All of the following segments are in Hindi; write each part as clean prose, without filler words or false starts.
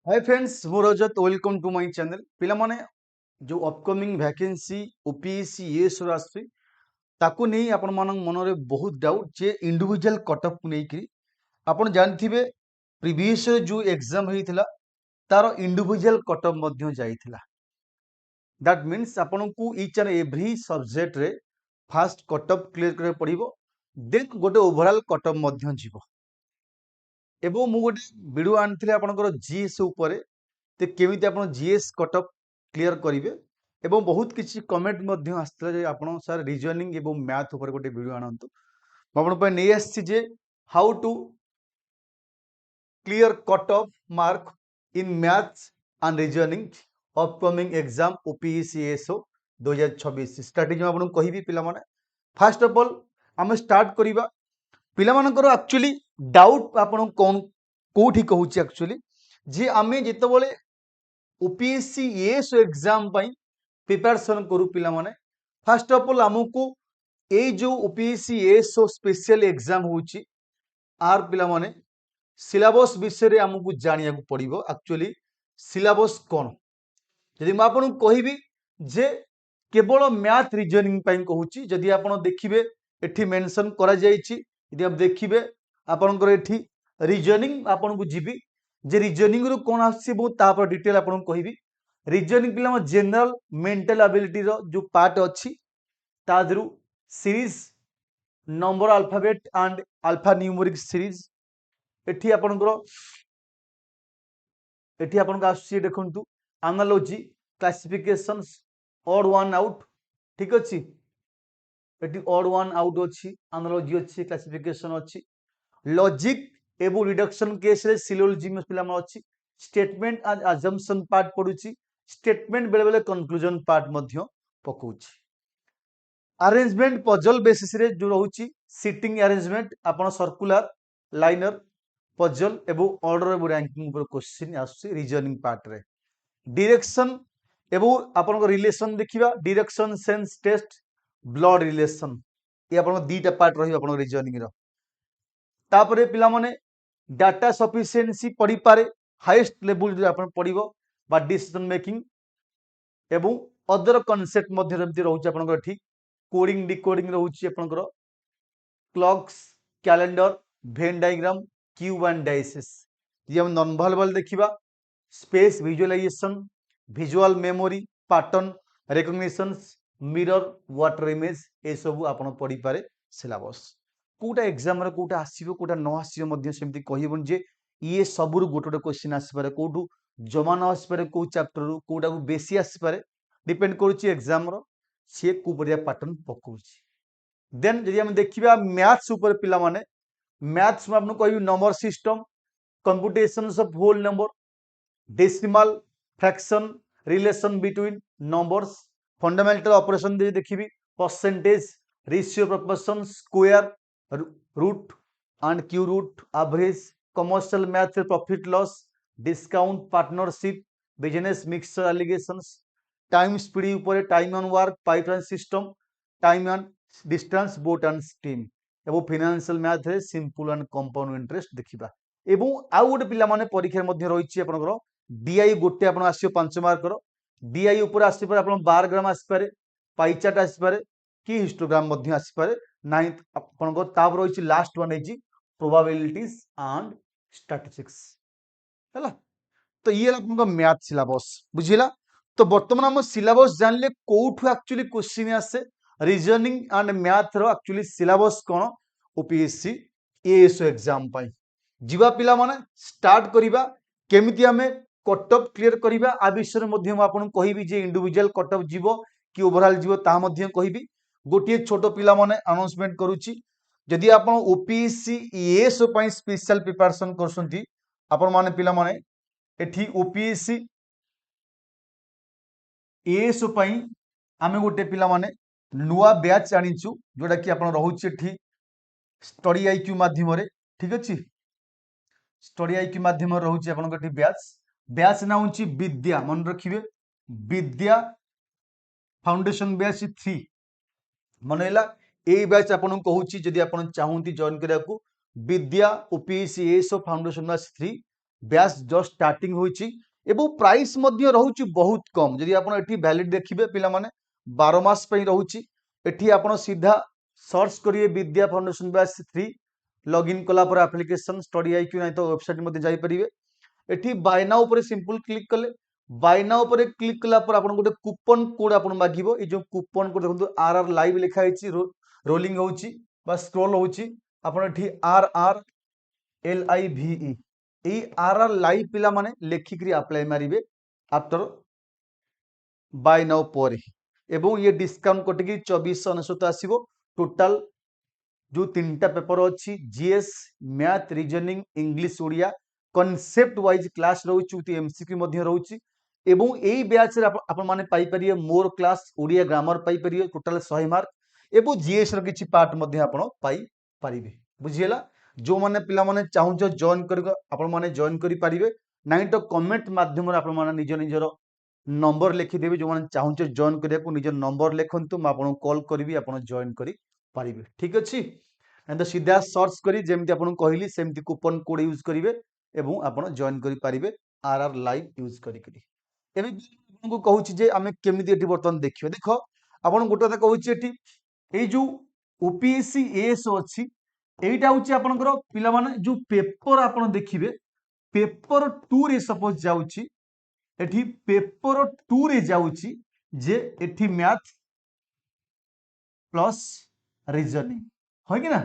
हाय फ्रेंड्स मु रजत वेलकम टू माय चैनल पिला माने जो अपकमिंग वैकेंसी ओपीएससी ये सब आसी ताकू नहीं आपण मानक मन रे बहुत डाउट जे इंडिविजुअल कटअप को नहीं करी आपण जानथिबे प्रीवियस जो एग्जाम हेतिला तार इंडिविजुअल कटअप मध्य जाइथिला दैट मींस आपण को ईच एंड एवरी सब्जेक्ट रे फास्ट कटअप क्लियर करे पड़िबो देन गोटे ओवरऑल कटअप मध्य जीवो एवं मु गोटे वीडियो आनिथिले आपनकर जीएस ऊपर ते केमिति आपण जीएस कटअप क्लियर करिवे एवं बहुत किसी कमेंट मध्य आसला जे आपण सर रीजनिंग एवं मैथ ऊपर गोटे वीडियो आनंतु म आपण पे नै आछि जे how to clear cutoff mark in maths and reasoning upcoming exam OPSC ASO 2026 strategy में आपण कहिबी पिला माने फर्स्ट ऑफ ऑल हम स्टार्ट करिबा पिला मानकर एक्चुअली डाउट आपण कोन कोठी कहूची एक्चुअली जे आमे जेतबोले ओपीएससी एएसओ एग्जाम पाई प्रिपरेशन करू पिला माने फर्स्ट ऑफ ऑल हमको ए जो ओपीएससी एएसओ स्पेशल एग्जाम होची आर पिला माने सिलेबस विषय रे हमको जानिया को पड़िबो एक्चुअली सिलेबस कोन जदि म आपन कहिबी जे केवल मैथ रीजनिंग पाई कहूची जदि आपण देखिबे एठी मेंशन करा जाईची यदि आप देखिबे आपनकर एठी रीजनिंग आपन को जीबी जे रीजनिंग रो कोन आसी बो ता पर डिटेल आपन कहिबी रीजनिंग पिला जनरल मेंटल एबिलिटी रो जो पार्ट अछि ता दरु series number alphabet and alpha numeric series एठी आपनकर एठी आपन का आसी देखंतु analogy classifications odd one out ठीक अछि एटी ऑड वन आउट अच्छी एनालॉजी अच्छी क्लासिफिकेशन अच्छी लॉजिक एवं रिडक्शन केस रे सिलोजिज्म पिला म अच्छी स्टेटमेंट एंड अजम्पशन पार्ट पडुची स्टेटमेंट बेले बेले कंक्लूजन पार्ट मध्य पकोची अरेंजमेंट पजल बेसिस रे जो रहउची सिटिंग अरेंजमेंट आपण सर्कुलर लाइनर पजल एवं ऑर्डर एवं रैंकिंग ऊपर क्वेश्चन आसी रीजनिंग पार्ट रे डायरेक्शन एवं आपण रिलेशन देखिबा direction sense test blood relation ये आपण दीटा पार्ट रही आपण रीजनिंग रो तापरे पिला माने डाटा सफिशिएंसी पढ़ी पारे हाईएस्ट लेवल जो आपण पढ़िबो बा डिसीजन मेकिंग एवं अदर कांसेप्ट मध्य जेमति रहउची आपनकर ठीक कोडिंग डिकोडिंग रहउची आपनकर clocks calendar Venn diagram cube and dices जे हम नॉन वर्बल देखिबा space visualization visual memory pattern recognition mirror water image ए सब आपण पढ़ी पारे सिलेबस कोटा एग्जाम रे कोटा आसीबो कोटा न आसीबो मध्य सेमति कहिबन जे ये सबुरु गोटे गोटे क्वेश्चन आसी पारे कोठू जमा न आसी पारे को चैप्टर रु कोटा को बेसी आसी पारे डिपेंड करूची एग्जाम रो से को बढ़िया पैटर्न पकोची देन जदि हम देखिबा मैथ्स ऊपर पिला माने मैथ्स में आपन कहिबी number system computations of whole number decimal fraction relation between numbers fundamental operation दे देखिबी percentage ratio proportion square root and cube root average commercial math profit loss discount partnership business mixture alligations time speed ऊपर time on work pipeline system time on distance boat and stream एवं फाइनेंशियल मैथ रे सिंपल एंड कंपाउंड इंटरेस्ट देखिबा एवं आउ गोटे पिला माने परीक्षा मध्य रहिछि आपनकर डीआई गोटे आपण आसियो 5 मार्क रो डीआई ऊपर आसी पारे आपण बार ग्राम आसी पारे पाई चार्ट आसी पारे कि हिस्टोग्राम मध्य आसी पारे नाइन्थ आपनकर ताब रहिछि लास्ट वन हेछि प्रोबेबिलिटीज एंड स्टैटिस्टिक्स हैला तो ये आपनकर मैथ सिलेबस बुझिला तो वर्तमान हम सिलेबस जानले कोठु एक्चुअली क्वेश्चन आसे रीजनिंग एंड मैथ रो एक्चुअली सिलेबस कोन ओपीएससी एएसओ एग्जाम पाई जीवा पिला माने स्टार्ट करिबा केमिति हमें कटअप क्लियर करिबा आ विषय मध्ये हम आपन कहिबी जे इंडिविजुअल कटअप जीवो कि ओवरऑल जीवो ता मध्ये कहिबी गोटिए छोटो पिला माने अनाउंसमेंट करूची जदि आपन ओपीएससी एएसओ पाई स्पेशल प्रिपरेशन करसंती आपन माने पिला माने एठी ओपीएससी एएसओ पाई आमे गोटे पिला माने नुआ बैच आनिचु जोटा कि आपन रहउची एठी स्टडी आईक्यू माध्यम रे ठीक अछि स्टडी आईक्यू माध्यम रे रहउची आपन एठी बैच बैच ना होची विद्या मन रखिबे विद्या फाउंडेशन बैच 3 मनैला ए बैच आपन कहूची जदि आपन चाहूंती जॉइन करिया को Vidya OPSC ASO foundation batch 3 batch just starting ହୋଇଛି ଏବଂ ପ୍ରାଇସ୍ ମଧ୍ୟ ରହୁଛି ବହୁତ କମ୍। ଯଦି ଆପଣ ଏଠି ଭ୍ୟାଲିଡ୍ ଦେଖିବେ ପିଲାମାନେ 12 ମାସ ପାଇଁ ରହୁଛି। ଏଠି ଆପଣ ସିଧା ସର୍ଚ୍ଚ କରିବେ ବିଦ୍ୟା ଫାଉଣ୍ଡେସନ ବ୍ୟାଚ୍ 3, ଲଗ୍ଇନ୍ କଲା ପରେ ଆପ୍ଲିକେସନ ଷ୍ଟଡି ଆଇକ୍ୟୁ ନାହିଁ ତ ୱେବସାଇଟ୍ ମଧ୍ୟ ଯାଇପାରିବେ। ଏଠି ବାଇ ନାଉ ଉପରେ ସିମ୍ପଲ କ୍ଲିକ୍ କଲେ, ବାଇ ନାଉ ଉପରେ କ୍ଲିକ୍ କଲା ପରେ ଆପଣ ଗୋଟେ କୁପନ କୋड ଆପଣ ମାଗିବ। ଏଇ ଯୋଉ କୁପନ କୋड ଦେଖନ୍ତୁ RR ଲାଇଭ୍ ଲେଖା ହେଇଛି, ରୋଲିଂ ହଉଛି বা ସ୍କ୍ରୋଲ ହଉଛି। ଆପଣ ଏଠି RRLIVE এই RR ଲାଇଭ୍ ପିଲାମାନେ ଲେଖିକିରି ଆପ୍ଲାଏ ମାରିବେ ଆଫ୍ଟର ବାଇ ନାଉ ପରେ, ଏବଂ ଇଏ ଡିସକାଉଣ୍ଟ କଟିକି 2499 ଆସିବ। ଟୋଟାଲ जो 3टा पेपर अच्छी GS, math, reasoning, English, Odia concept wise class रोची, एमसीक्यू मध्य रोची। एवं यही बैच रे आपण माने पाई परिए मोर क्लास ओडिया ग्रामर पाई परिए टोटल 100 मार्क एवं जीएस रो किछि पार्ट मध्य आपण पाई परिबे। बुझियला जो माने पिला माने चाहू छ जॉइन करबा आपण माने जॉइन करि परिबे, नाही तो कमेंट माध्यम रे आपण माने निज निजर नंबर लिखि देबे। जो माने चाहू छ जॉइन करिया को निज नंबर लिखंतु, म आपण कॉल करबी, आपण जॉइन करि परिबे। ठीक अछि, तो सीधा सर्च करी जेमती आपन कहली सेमती कूपन कोड यूज करिवे एवं आपन जॉइन करि परिबे आरआर लाइव यूज करी करी। एबे आपन कहू छी जे आमे केमिति एठी बर्तन देखियो। देखो आपन गोटे কথা कहू छी एठी ए जो ओपीएससी एएस अछि, एइटा होची आपनकर पिला माने जो पेपर आपन देखिबे पेपर 2 रे सपोज जाउची, एठी पेपर 2 रे जाउची जे एठी मैथ प्लस रीजनिंग है कि ना।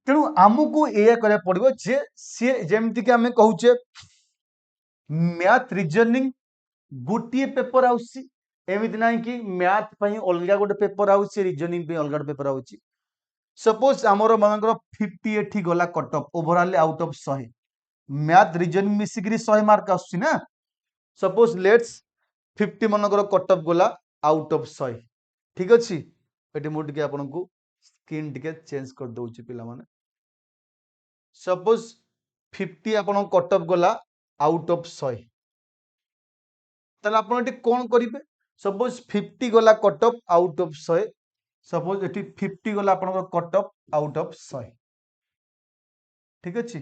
तेणु आमको यह करा पड़ो जे सी जेमती कि आम कहूचे मैथ रीजनिंग गोटे पेपर आउसी, एमती ना कि मैथ पई अलग गोटे पेपर आउसी, रीजनिंग पे अलग पेपर आउची। सपोज आमर मानकर 50 एठी गला cut off overall out of 100, math reasoning मिसिकरी 100 मार्क आउसी ना। सपोज लेट्स 50 मनकर कट ऑफ गला आउट ऑफ 100। ठीक अछि, एटी मु टिके आपनको स्क्रीन टिके चेंज कर दउची पिला माने। सपोज 50 आपन कट ऑफ गला आउट ऑफ 100, ताले आपन एटी कोन करिवे। सपोज 50 गला cut of out of 100, suppose eighty 50 गला आपन कट ऑफ आउट ऑफ 100। ठीक अछि,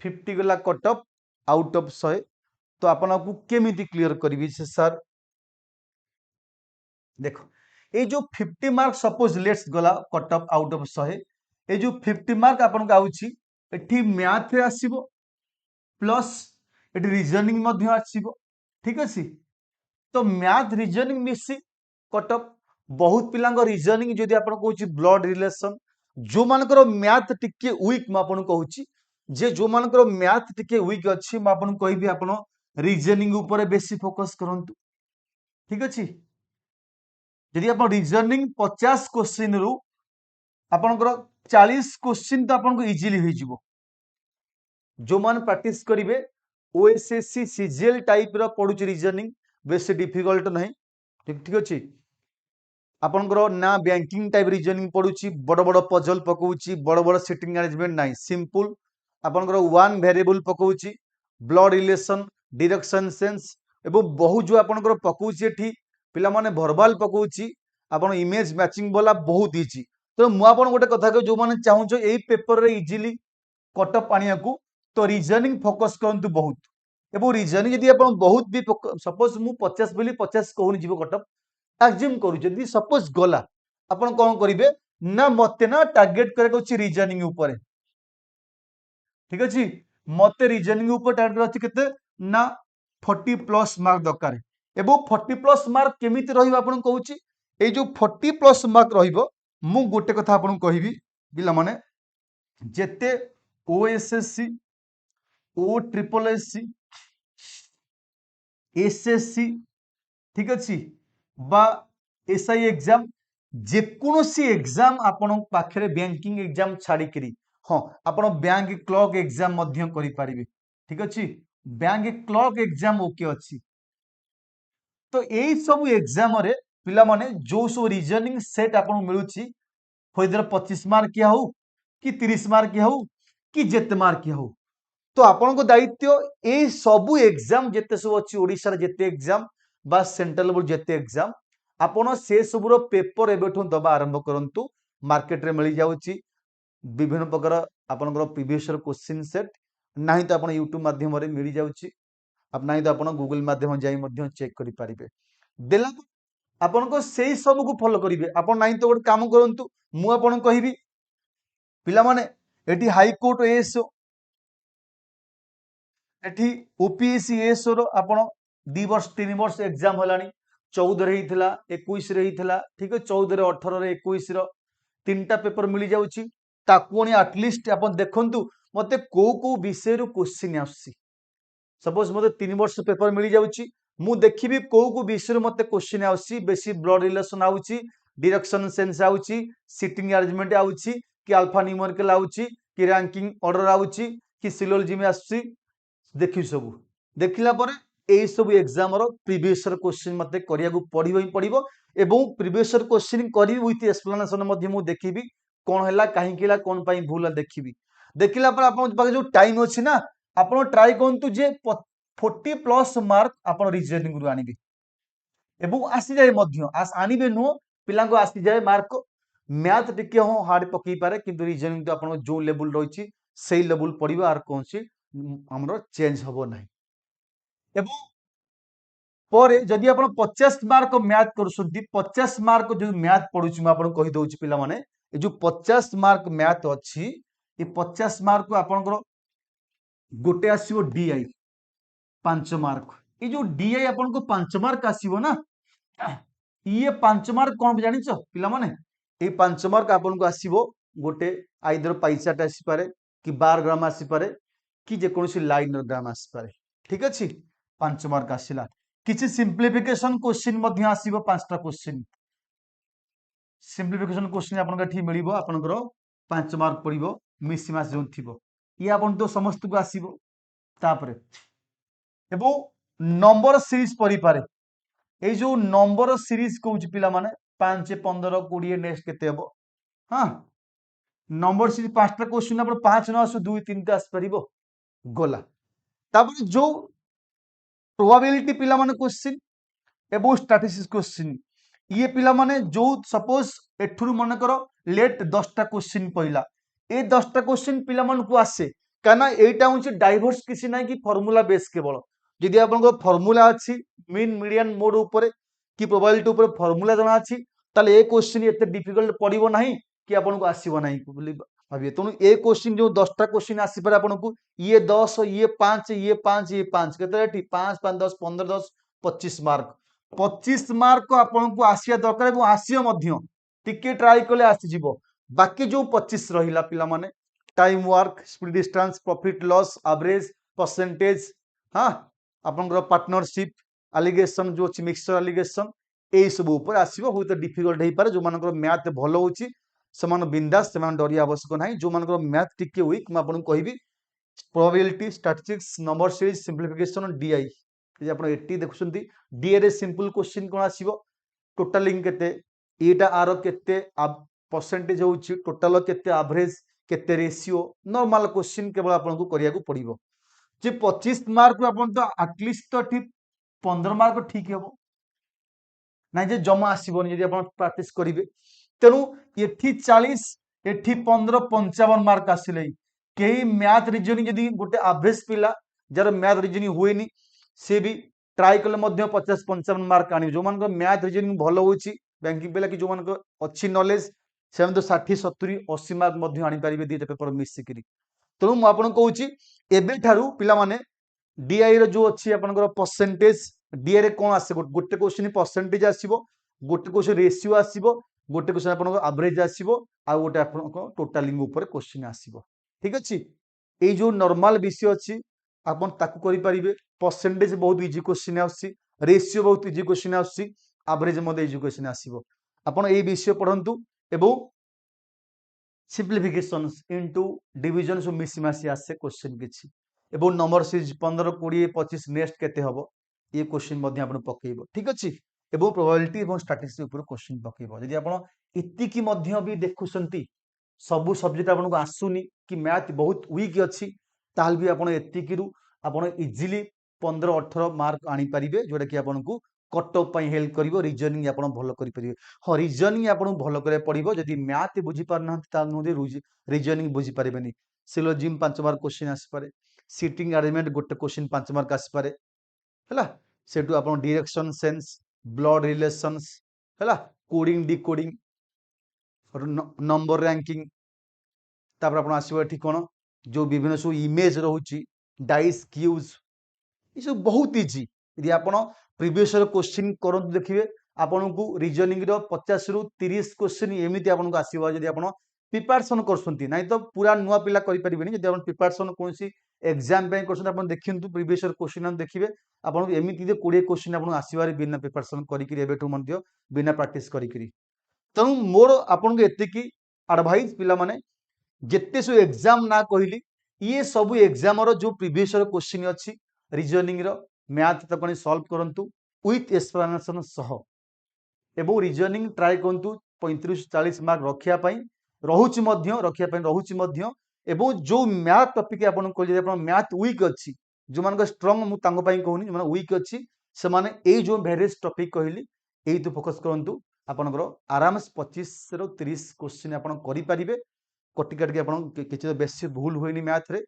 50 गला कट ऑफ आउट ऑफ 100, तो आपन आपको केमिति क्लियर करिवि से सर। देखो ए जो 50 मार्क सपोज लेट्स गला कट ऑफ आउट ऑफ 100, ए जो 50 मार्क आपन आउची एठी मैथ रे आसीबो प्लस एठी रीजनिंग मध्य आसीबो। ठीक अछि, तो मैथ रीजनिंग मिसी कट ऑफ बहुत पिलांग रीजनिंग जदि आपन कहूची ब्लड रिलेशन, जो मानकर मैथ टिके वीक म आपन कहूची जे जो मानकर मैथ टिके वीक अछि, म आपन कहबी आपन रीजनिंग ऊपर बेसी फोकस करंतु। ठीक अछि, यदि आप रीजनिंग 50 क्वेश्चन रु आपनकर 40 क्वेश्चन तो आपन इजीली हो जिवो। जो मान प्रैक्टिस करिवे ओएसएससी सीजीएल टाइप रो पडुची रीजनिंग, बेसी डिफिकल्ट नहीं। ठीक अछि, आपनकर ना बैंकिंग टाइप रीजनिंग पडुची, बड़ बड़ पजल पकोउची, बड़ बड़ सेटिंग मैनेजमेंट नहीं, सिंपल आपनकर वन वेरिएबल पकोउची, ब्लड रिलेशन, डायरेक्शन सेंस एवं बहु जो आपनकर पकोउची एठी पिला माने वर्बल पकोउची, आपन इमेज मैचिंग वाला बहुत इजी। तो मु आपन गोटे कथा को जो माने चाहू छ एई पेपर रे इजीली कट ऑफ आनिया को, तो रीजनिंग फोकस करंतु बहुत। एवं रीजनिंग यदि आप बहुत भी सपोज मु 50 बोली 50 कहूनी जीव कट ऑफ एज्यूम करू, जदि सपोज गला आपन कोन करिवे ना मते ना टारगेट करे को रीजनिंग ऊपर। ठीक अछि, मते रीजनिंग ऊपर टारगेट अछि केते ना 40 प्लस मार्क दरकार। एवं 40 प्लस मार्क केमिति रहिबो आपन कहूची, ए जो 40 प्लस मार्क रहिबो, मु गोटे कथा आपन कहिबी पिला माने जेते ओएसएससी ओ ट्रिपल एससी एसएससी ठीक अछि बा एसआई एग्जाम, जेकोसी एग्जाम आपन पाखरे बैंकिंग एग्जाम छाड़ी करी, हाँ आपन बैंक क्लर्क एग्जाम मध्य करि परिबे। ठीक अछि, बैंक क्लर्क एग्जाम ओके अछि। तो एई सब एग्जाम रे पिला माने जो सब रीजनिंग सेट आपन मिलुची, होइदर 25 मार्क किया हो कि 30 मार्क किया हो कि जेते मार्क किया हो, तो आपन को दायित्व ए सबु एग्जाम जेते सब अछि ओडिसा रे जेते एग्जाम बा सेंट्रल लेवल जेते एग्जाम आपन से सब रो पेपर एबेठु दबा आरंभ करंतु। मार्केट रे मिल जाउची विभिन्न प्रकार आपन प्रीवियस क्वेश्चन सेट ना तो आप यूट्यूब माध्यम मिल जाऊँगी ना तो आप गूगल माध्यम जाई चेक करेंगे देला आपन से सब को फॉलो करेंगे आप ना तो गोटे काम करूँ मुझे कहबी पिला माने एटी हाईकोर्ट एएसओ एटी ओपीएससी एएसओ रो आपण 2 वर्ष 3 वर्ष एग्जाम हलानी 14 रे हितला 21 रे हितला ठीक है 14 रे 18 रे 21 रो तीनटा पेपर मिल जाउची ताकू एटलिस्ट आपण देखंतु मते को विषय रो क्वेश्चन आसी सपोज मते 3 वर्ष पेपर मिल जाउची मु देखिबी को विषय मते क्वेश्चन आसी बेसी ब्लड रिलेशन आउची डायरेक्शन सेंस आउची सिटिंग अरेंजमेंट आउची कि अल्फा न्यूमेरिकल आउची कि रैंकिंग ऑर्डर आउची कि सिलोलॉजी में आसी देखि सब देखिला परे एई सब एग्जाम रो प्रीवियस क्वेश्चन मते करिया को पढिबो ही पढिबो एवं प्रीवियस क्वेश्चन करी विथ एक्सप्लेनेशन मध्य मु देखिबी कोन हला काहे केला कोन पई भूल देखिबी देखिला पर आपन पाखे जो टाइम अछि ना आपन ट्राई करंतु जे 40 प्लस मार्क आपन रीजनिंग रु आनिबे एवं आसी जाए मध्य आनिबे नो पिला को आसी जाए मार्क मैथ टिके हो हार्ड पकई पारे किंतु रीजनिंग तो आपन जो लेवल रही से लेवल पड़िबा आर कौन सी हमरो चेंज हबो नाही एवं परे जदि आपण 50 मार्क मैथ करसुंती 50 मार्क जो मैथ पढुची म आपण कहि दउची पिला माने ए जो 50 मार्क मैथ अछि ए 50 मार्क आपनकर गोटे आसीबो डीआई 5 मार्क ये जो डीआई आपन को 5 मार्क आसीबो ना ये 5 मार्क कोन जानिचो पिला माने ए 5 मार्क आपन को आसीबो गोटे आइदर पाइचाट आसी पारे कि बार ग्राम आसी पारे कि जे कोनसी लाइन ग्राम आसी पारे ठीक अछि 5 मार्क आसीला किछि सिंप्लिफिकेशन क्वेश्चन मध्ये आसीबो 5टा क्वेश्चन सिंप्लिफिकेशन क्वेश्चन आपन का ठी मिलिबो आपनकर 5 मार्क पड़िबो मिस मास जोन थिबो ये आपन तो समस्त को आसीबो तापरे एबो नंबर सीरीज परि पारे ए जो नंबर सीरीज कहूँ पिला माने 5 15 20 नेक्स्ट केते हबो हाँ नंबर सीरीज 5टा क्वेश्चन आप 5 न आसु 2 3 आस परिबो गला तापर जो प्रोबेबिलिटी पिला माने क्वेश्चन एबो स्टैटिस्टिक्स क्वेश्चन ये पिला माने जो सपोज एठुरु मन करो लेट 10टा क्वेश्चन पहिला ए 10टा क्वेश्चन पिला मन को आसे काना एटा होची डाइवर्स किसी नाही कि फार्मूला बेस केवल जदि आपन फार्मूला अछि मीन मीडियन मोड ऊपर कि प्रोबेबिलिटी ऊपर फार्मूला जना अछि ताले ए क्वेश्चन एते डिफिकल्ट पड़िबो नाही कि आपन को आसीबो नाही बोली भाबिए तनु ए क्वेश्चन जो 10टा क्वेश्चन आसी पर आपन को ये 10 ये 5 ये 5 ये 5 केते एठी 5 5 10 15 10 25 मार्क 25 मार्क आपन को आसिया दरकार एवं आसियो मध्य टिके ट्राई कले आसी जिवो बाकी जो 25 रहिला पिला माने time work speed distance profit loss average percentage हाँ आपन पार्टनरशिप एलिगेशन जो अछि मिक्सचर एलिगेशन ए सब ऊपर आसीबो होय त डिफिकल्ट हे पारे जो मानकर मैथ भलो होची समान बिंदास समान डरिया आवश्यक नाही जो मानकर मैथ टिके वीक म आपन कहबी probability statistics number series simplification DI जे आपन 80 देखुसंती डीए रे सिंपल क्वेश्चन कोन आसीबो टोटलिंग केते एटा आरो केते परसेंटेज होची टोटल केते एवरेज केते रेशियो नॉर्मल क्वेश्चन केवल आपन को करिया को पड़िबो जे 25 मार्क आपन तो एटलीस्ट तो ठीक 15 मार्क ठीक हेबो ना जे जमा आसीबोनी यदि आपन प्रैक्टिस करिवे तेनु एठी 40 एठी 15 55 मार्क आसिले केही मैथ रीजनिंग यदि गोटे एवरेज पिला जर मैथ रीजनिंग होएनी से भी ट्राई कले मध्य 50 55 मार्क आनी जो मान को मैथ रीजनिंग भलो होची बैंकिंग पिला कि जो मान को अच्छी नॉलेज से तो 60 70 80 मार्क मध्य आनी पारिबे दीटा पेपर मिस करी तेनु मु आपन कहूची एबे थारु पिला माने डीआई रो जो अच्छी आपनकर परसेंटेज डीआई रे कोन आसे गोटे क्वेश्चन परसेंटेज आसीबो गोटे क्वेश्चन रेशियो आसीबो गोटे क्वेश्चन आपनकर एवरेज आसीबो आ गोटे आपनकर टोटलिंग ऊपर क्वेश्चन आसीबो ठीक अछि ए जो नॉर्मल विषय अछि आपन ताकू करि परिबे परसेंटेज बहुत इजी क्वेश्चन आसी रेशियो बहुत इजी क्वेश्चन आसी एवरेज मते इजी क्वेश्चन आसीबो आपन ए विषय पढंतु एवं सिंप्लिफिकेशन इनटू डिविजन सो मिसी मासी आसे क्वेश्चन किछि एवं नंबर सीरीज 15 20 25 नेक्स्ट केते हबो ये क्वेश्चन मध्ये आपण पकेइबो ठीक अछि एवं प्रोबेबिलिटी एवं स्टैटिस्टिक्स ऊपर क्वेश्चन पकेइबो यदि आपण इति की मध्ये भी देखुसंती सब सब्जेक्ट आपण को आसुनी कि मैथ बहुत वीक अछि ताल भी आपण इति की रु आपण इजीली 15 18 मार्क आनी परिबे जोटा कि आपण को कट ऑफ पई हेल्प करिवो रीजनिंग आपण भलो करि परिबे हो रीजनिंग आपण भलो करे पड़िबो यदि मैथ बुझी पार ना ता नो रीजनिंग बुझी परिबेनी सिलोजिम 5 मार्क क्वेश्चन आसी पारे सिटिंग अरेंजमेंट गोटे क्वेश्चन 5 मार्क आसपे है सेठू आप डायरेक्शन सेंस ब्लड रिलेशंस है कोडिंग डिकोडिंग नंबर रैंकिंग तापर आप आसो ये कौन जो विभिन्न सब इमेज रोचे डाइस क्यूज ये सब बहुत इजी यदि आप प्रीवियस क्वेश्चन करंतु देखिए आपन को रीजनिंग रो 50 रु 30 क्वेश्चन एमती आपको आसो जब आप प्रिपेरेसन कर ना तो पूरा नुआ पिला करें जब आप प्रिपेरेसन कौन एग्जाम कर देखिए प्रीवियस क्वेश्चन देखिए आपको एमती 20 क्वेश्चन आपको आसबार बिना प्रिपेरेसन कर बिना प्राक्ट करी तेणु मोर आपन एतिकी एडवाइस पिला माने जिते सब एग्जाम ना कहली ये सब एग्जाम जो प्रीवियस क्वेश्चन अच्छी रीजनिंग रो मैथ तक सॉल्व करंतु विथ एक्सप्लेनेशन सह एवं रीजनिंग ट्राए करंतु 35-40 मार्क रखापी रखिया एवं जो मैथ टॉपिक आपन कहले आप मैथ वीक अच्छी जो मान स्ट्रंग मुझे कहूनी जो वीक अच्छी से माने ए जो वेरियस टॉपिक कहली यही तो फोकस करंतु आपनकर आराम से 25 रु 30 क्वेश्चन आप करें कटी काटिक आप किसी बेसी भूल हुए मैथ रे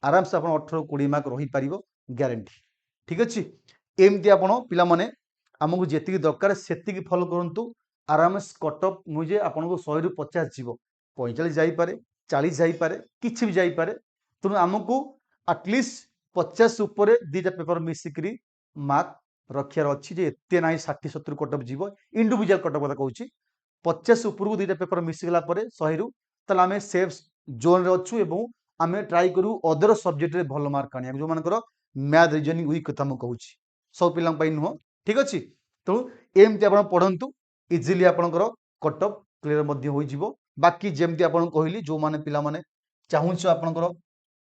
आराम से आप 18-20 मार्क रही पार ग्यारंटी ठीक अच्छे एमती आप पिला माने आमको जी दरकार से फॉलो करूँ आराम से कटअप मुझे आपको 100 रु 50 जीव 45 जापे 40 जापे कि भी जापे तेणु आमको आटलिस्ट 50 उपर 2टा पेपर मिसिक मार्क रखार अच्छी एत ना 60-70 कटअप जीव इंडिविजुअल कटअप कथा कहूँ 50 उपरକୁ 2टा पेपर मिसिगला 100 रु ताले आमे सेफ जोन रे अच्छु एवं आमे ट्राई करू अदर सब्जेक्ट रे भल मार्क आनिया जो मानकर मैथ रीजनिंग वीक कथा म कहूँ सब पिलां पई नुह ठीक अच्छे तेणु एमती आप पढ़ंतु इजिली आपनकर कटअप क्लियर मध्य हो जिवो बाकी जेमती आपन कहली जो माने पिला माने चाहूछ आपनकर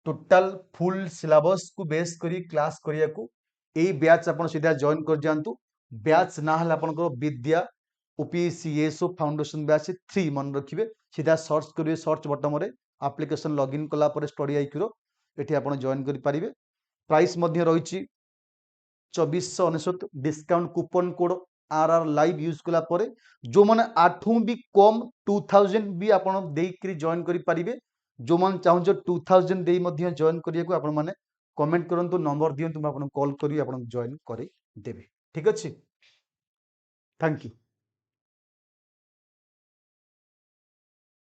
टोटल फुल सिलेबस को बेस करी क्लास करिया को एई बैच आपन सीधा जॉइन कर जानतु बैच ना हला आपनकर विद्या ओपीसीएसओ फाउंडेशन बैच 3 मन रखिए सीधा सर्च करिए सर्च बटन में एप्लिकेशन लॉगिन कला पर स्टडी आईक्यू एठी आपन जॉइन करि पारिबे प्राइस मध्य रही 2499 discount coupon code RR live use कला पर जो माने आठू भी कम 2000 भी आपन देकरी जॉइन करि पारिबे जो मान चाहू 2000 दे मध्य जॉइन करिया को आपन माने कमेंट करंतु नंबर दियंतु मैं आपन कॉल करी आपन जॉइन करि देबे ठीक अछि थैंक यू।